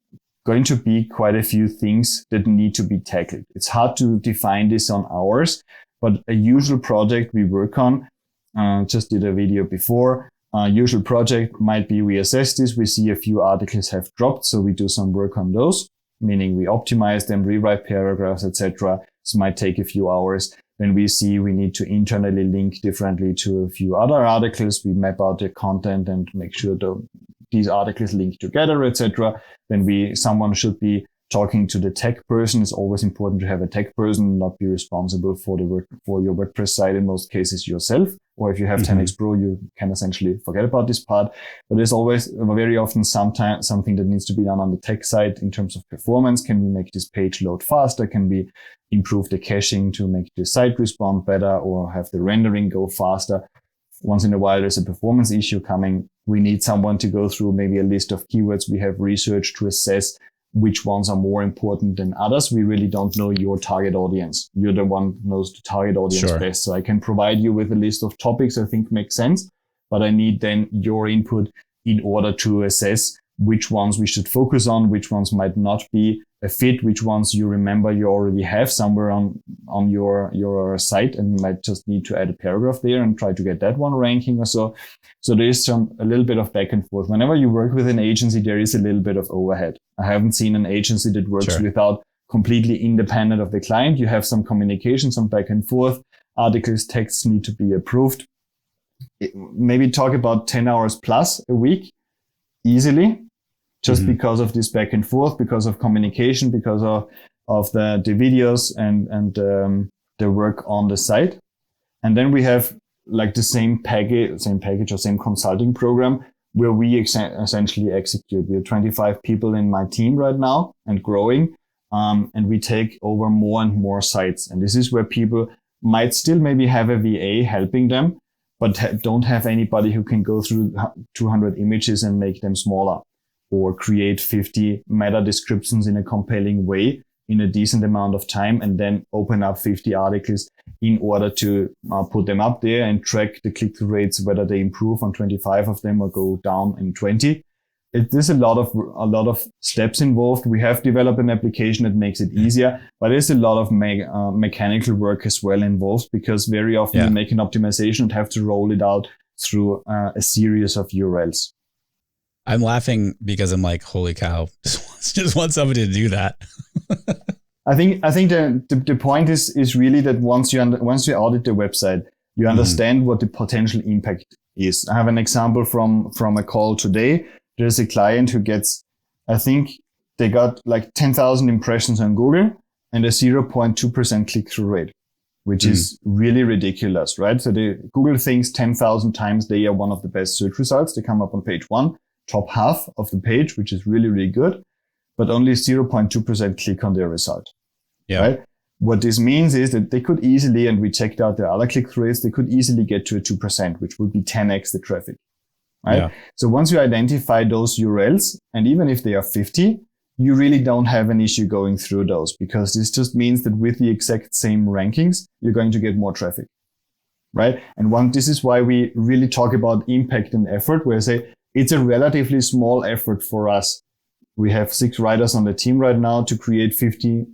to be quite a few things that need to be tackled. It's hard to define this on hours, but a usual project we work on, just did a video before. Usual project might be we assess this, we see a few articles have dropped, so we do some work on those, meaning we optimize them, rewrite paragraphs, etc. This might take a few hours. Then we see we need to internally link differently to a few other articles. We map out the content and make sure these articles link together, etc. Then someone should be talking to the tech person. It's always important to have a tech person, not be responsible for your WordPress site in most cases yourself. Or if you have 10x Pro, you can essentially forget about this part. But there's always very often something that needs to be done on the tech side in terms of performance. Can we make this page load faster? Can we improve the caching to make the site respond better or have the rendering go faster? Once in a while, there's a performance issue coming. We need someone to go through maybe a list of keywords we have researched to assess which ones are more important than others. We really don't know your target audience. You're the one who knows the target audience best. So I can provide you with a list of topics I think make sense, but I need then your input in order to assess which ones we should focus on, which ones might not be a fit, which ones you remember you already have somewhere on your site and you might just need to add a paragraph there and try to get that one ranking or so. So there is a little bit of back and forth. Whenever you work with an agency, there is a little bit of overhead. I haven't seen an agency that works without completely independent of the client. You have some communication, some back and forth. Articles, texts need to be approved. Maybe talk about 10 hours plus a week easily. Just because of this back and forth, because of communication, because of the videos and the work on the site. And then we have like the same package or same consulting program where we essentially execute. We have 25 people in my team right now and growing. And we take over more and more sites. And this is where people might still maybe have a VA helping them, but don't have anybody who can go through 200 images and make them smaller, or create 50 meta descriptions in a compelling way in a decent amount of time, and then open up 50 articles in order to put them up there and track the click-through rates, whether they improve on 25 of them or go down in 20. There's a lot of steps involved. We have developed an application that makes it easier, but there's a lot of mechanical work as well involved, because very often you make an optimization and have to roll it out through a series of URLs. I'm laughing because I'm like, holy cow, just want somebody to do that. I think the point is really that once you audit the website, you understand what the potential impact is. I have an example from a call today. There's a client who gets, I think they got like 10,000 impressions on Google and a 0.2% click-through rate, which is really ridiculous, right? So Google thinks 10,000 times they are one of the best search results. They come up on page 1. Top half of the page, which is really, really good, but only 0.2% click on their result. Yeah. Right? What this means is that they could easily, and we checked out their other click-through rates, they could easily get to a 2%, which would be 10x the traffic. Right? Yeah. So once you identify those URLs, and even if they are 50, you really don't have an issue going through those, because this just means that with the exact same rankings, you're going to get more traffic. Right? And this is why we really talk about impact and effort, where I say, it's a relatively small effort for us. We have 6 writers on the team right now to create 50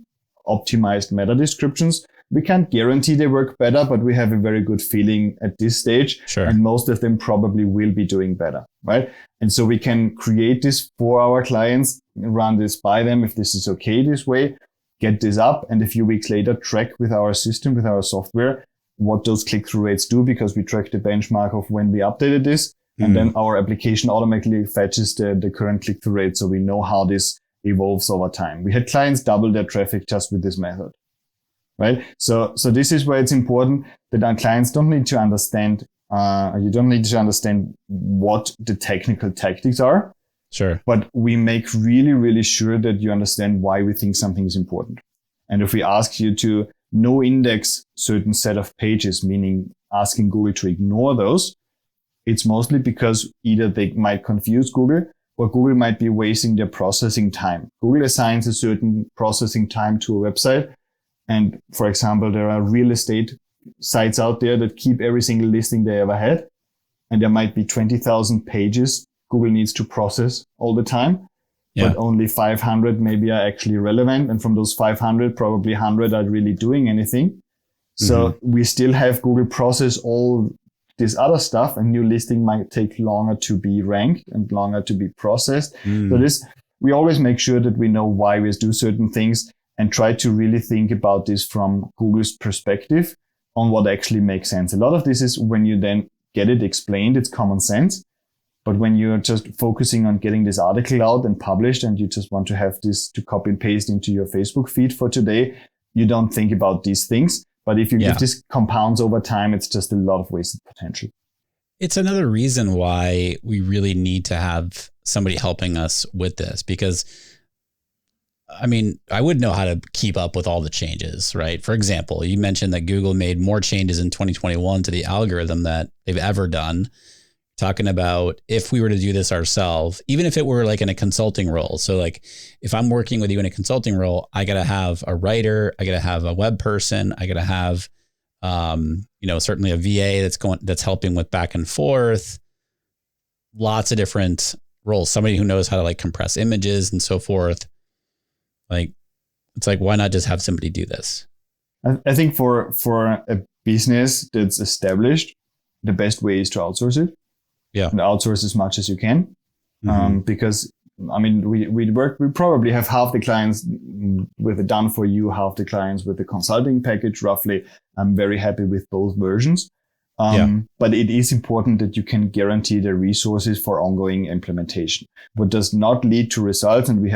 optimized meta descriptions. We can't guarantee they work better, but we have a very good feeling at this stage. Sure. And most of them probably will be doing better, right? And so we can create this for our clients, run this by them if this is okay this way, get this up, and a few weeks later track with our system, with our software, what those click-through rates do, because we track the benchmark of when we updated this. And then our application automatically fetches the current click-through rate. So we know how this evolves over time. We had clients double their traffic just with this method, right? So this is where it's important that our clients don't need to understand, you don't need to understand what the technical tactics are. Sure. But we make really, really sure that you understand why we think something is important. And if we ask you to no index certain set of pages, meaning asking Google to ignore those, it's mostly because either they might confuse Google or Google might be wasting their processing time. Google assigns a certain processing time to a website. And for example, there are real estate sites out there that keep every single listing they ever had. And there might be 20,000 pages Google needs to process all the time. Yeah. But only 500 maybe are actually relevant. And from those 500, probably 100 are really doing anything. So we still have Google process all this other stuff. A new listing might take longer to be ranked and longer to be processed. So we always make sure that we know why we do certain things and try to really think about this from Google's perspective on what actually makes sense. A lot of this is when you then get it explained, it's common sense. But when you're just focusing on getting this article out and published and you just want to have this to copy and paste into your Facebook feed for today, you don't think about these things. But if you give this compounds over time, it's just a lot of wasted potential. It's another reason why we really need to have somebody helping us with this, because I mean, I wouldn't know how to keep up with all the changes, right? For example, you mentioned that Google made more changes in 2021 to the algorithm that they've ever done. Talking about if we were to do this ourselves, even if it were like in a consulting role. So like if I'm working with you in a consulting role, I got to have a writer, I got to have a web person, I got to have, certainly a VA that's helping with back and forth, lots of different roles, somebody who knows how to like compress images and so forth. Like, it's like, why not just have somebody do this? I think for a business that's established, the best way is to outsource it. Yeah. And outsource as much as you can. Because I mean, we probably have half the clients with it done for you, half the clients with the consulting package, roughly. I'm very happy with both versions. But it is important that you can guarantee the resources for ongoing implementation. What does not lead to results, and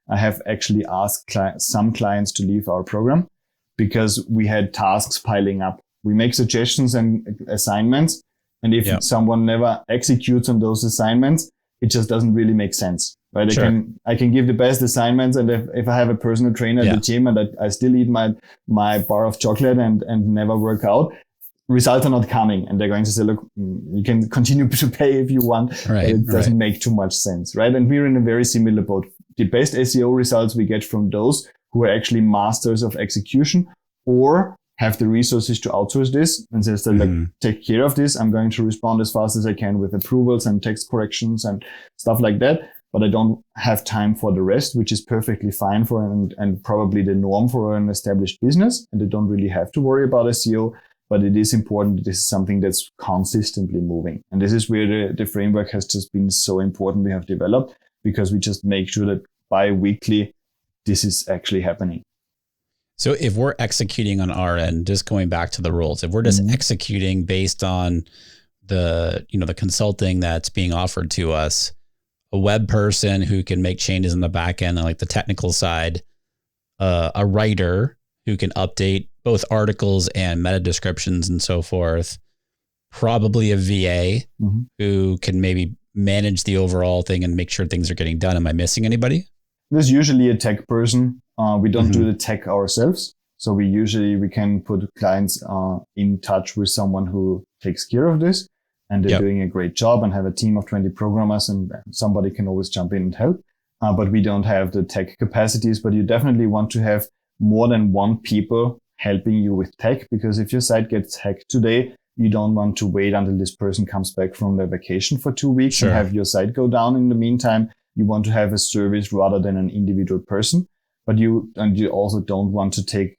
I have actually asked some clients to leave our program because we had tasks piling up. We make suggestions and assignments. And if someone never executes on those assignments, it just doesn't really make sense, right? Sure. I can give the best assignments. And if I have a personal trainer at the gym and I still eat my bar of chocolate and never work out, results are not coming. And they're going to say, look, you can continue to pay if you want. Right, but it doesn't make too much sense, right? And we're in a very similar boat. The best SEO results we get from those who are actually masters of execution or have the resources to outsource this and says that like, take care of this. I'm going to respond as fast as I can with approvals and text corrections and stuff like that. But I don't have time for the rest, which is perfectly fine for and probably the norm for an established business. And they don't really have to worry about SEO, but it is important that this is something that's consistently moving. And this is where the framework has just been so important we have developed, because we just make sure that bi-weekly this is actually happening. So if we're executing on our end, just going back to the rules, if we're just executing based on the consulting that's being offered to us, a web person who can make changes in the back end, like the technical side, a writer who can update both articles and meta descriptions and so forth, probably a VA who can maybe manage the overall thing and make sure things are getting done. Am I missing anybody? There's usually a tech person. We don't do the tech ourselves. So we can put clients in touch with someone who takes care of this, and they're doing a great job and have a team of 20 programmers, and somebody can always jump in and help. But we don't have the tech capacities, but you definitely want to have more than one people helping you with tech, because if your site gets hacked today, you don't want to wait until this person comes back from their vacation for 2 weeks and have your site go down in the meantime. You want to have a service rather than an individual person. But you also don't want to take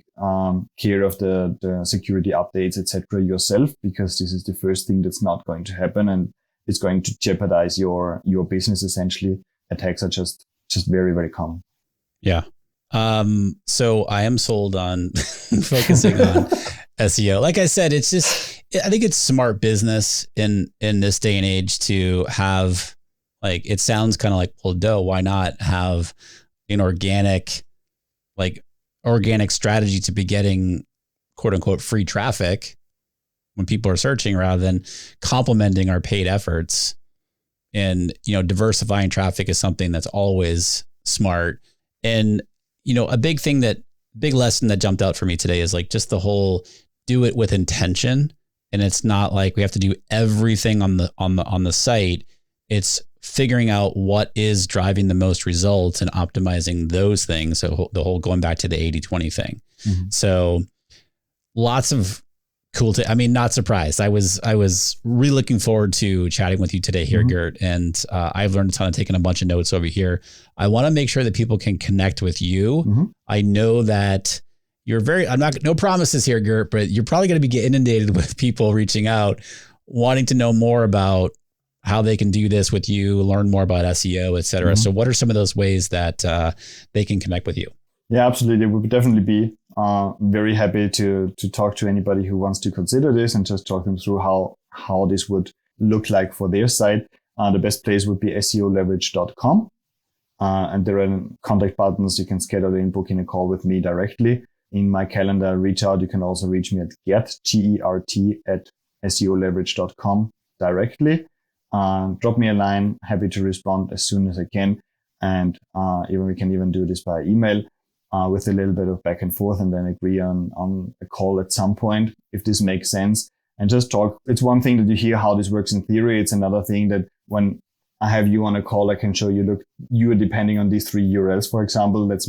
care of the security updates, etc. yourself, because this is the first thing that's not going to happen, and it's going to jeopardize your business. Essentially, attacks are just very, very common. Yeah. So I am sold on focusing on SEO. Like I said, I think it's smart business in this day and age to have, like, it sounds kind of like, well, why not have an organic strategy to be getting quote unquote free traffic when people are searching rather than complementing our paid efforts. And, diversifying traffic is something that's always smart. And, a big lesson that jumped out for me today is like just the whole do it with intention. And it's not like we have to do everything on the site. It's figuring out what is driving the most results and optimizing those things. So the whole going back to the 80-20 thing. Mm-hmm. So lots of cool. Not surprised. I was really looking forward to chatting with you today here, mm-hmm. Gert. And I've learned a ton, of taking a bunch of notes over here. I want to make sure that people can connect with you. Mm-hmm. I know that no promises here, Gert, but you're probably going to be inundated with people reaching out, wanting to know more about how they can do this with you, learn more about SEO, et cetera. Mm-hmm. So what are some of those ways that they can connect with you? Yeah, absolutely. We would definitely be very happy to talk to anybody who wants to consider this and just talk them through how this would look like for their site. The best place would be SEOleverage.com. And there are contact buttons. You can schedule in, book in a call with me directly. In my calendar, reach out. You can also reach me at Gert, Gert, at SEOleverage.com directly. Drop me a line. Happy to respond as soon as I can. And we can even do this by email with a little bit of back and forth and then agree on a call at some point if this makes sense. And just talk. It's one thing that you hear how this works in theory. It's another thing that when I have you on a call, I can show you, look, you are depending on these 3 URLs, for example. Let's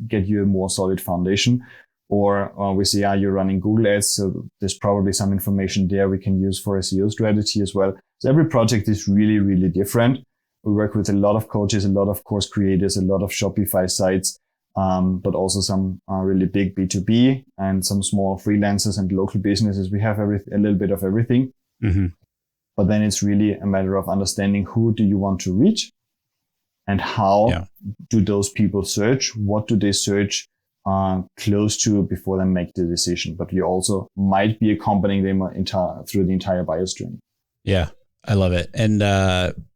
get you a more solid foundation. Or we say, you're running Google Ads. So there's probably some information there we can use for SEO strategy as well. So every project is really, really different. We work with a lot of coaches, a lot of course creators, a lot of Shopify sites, but also some really big B2B and some small freelancers and local businesses. We have a little bit of everything. Mm-hmm. But then it's really a matter of understanding who do you want to reach and how do those people search? What do they search close to before they make the decision? But you also might be accompanying them through the entire buyer's journey. Yeah, I love it. And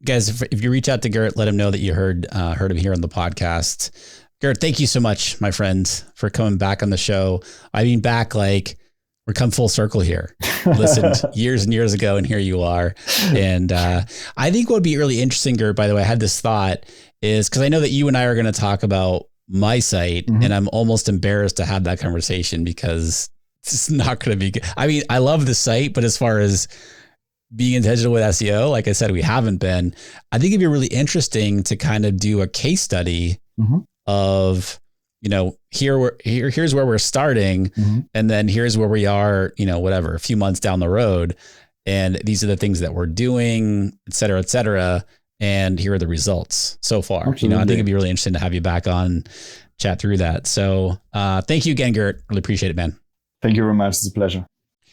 guys, if you reach out to Gert, let him know that you heard him here on the podcast. Gert, thank you so much, my friend, for coming back on the show. We're come full circle here. Listened years and years ago, and here you are. And I think what would be really interesting, Gert, by the way, I had this thought is because I know that you and I are going to talk about my site, mm-hmm. and I'm almost embarrassed to have that conversation because it's not going to be good. I love the site, but as far as being intentional with SEO, like I said, we haven't been. I think it'd be really interesting to kind of do a case study mm-hmm. of, here's where we're starting, mm-hmm. and then here's where we are, a few months down the road. And these are the things that we're doing, et cetera, and here are the results so far. Absolutely. I think it'd be really interesting to have you back on, chat through that. So thank you again, Gert. Really appreciate it, man. Thank you very much. It's a pleasure.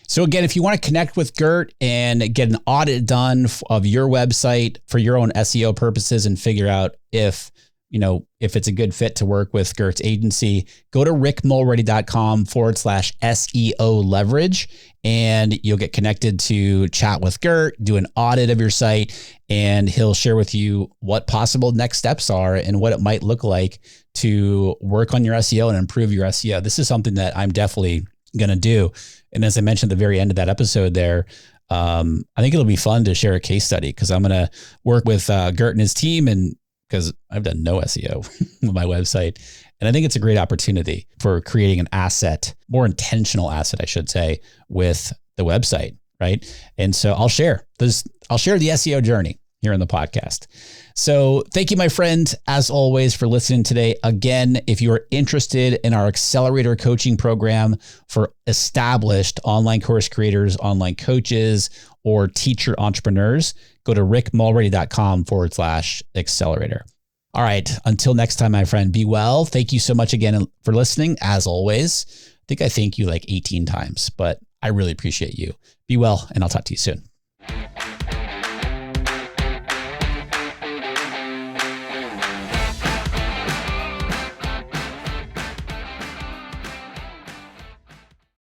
So again, if you want to connect with Gert and get an audit done of your website for your own SEO purposes and figure out if it's a good fit to work with Gert's agency, go to rickmulready.com/SEO leverage, and you'll get connected to chat with Gert, do an audit of your site, and he'll share with you what possible next steps are and what it might look like to work on your SEO and improve your SEO. This is something that I'm definitely going to do. And as I mentioned at the very end of that episode there, I think it'll be fun to share a case study because I'm going to work with Gert and his team, and because I've done no SEO with my website. And I think it's a great opportunity for creating an asset, more intentional asset, I should say, with the website, right? And so I'll share the SEO journey here in the podcast. So thank you, my friend, as always, for listening today. Again, if you are interested in our accelerator coaching program for established online course creators, online coaches, or teacher entrepreneurs, go to rickmulready.com/accelerator. All right. Until next time, my friend, be well. Thank you so much again for listening. As always, I think I thank you like 18 times, but I really appreciate you. Be well, and I'll talk to you soon.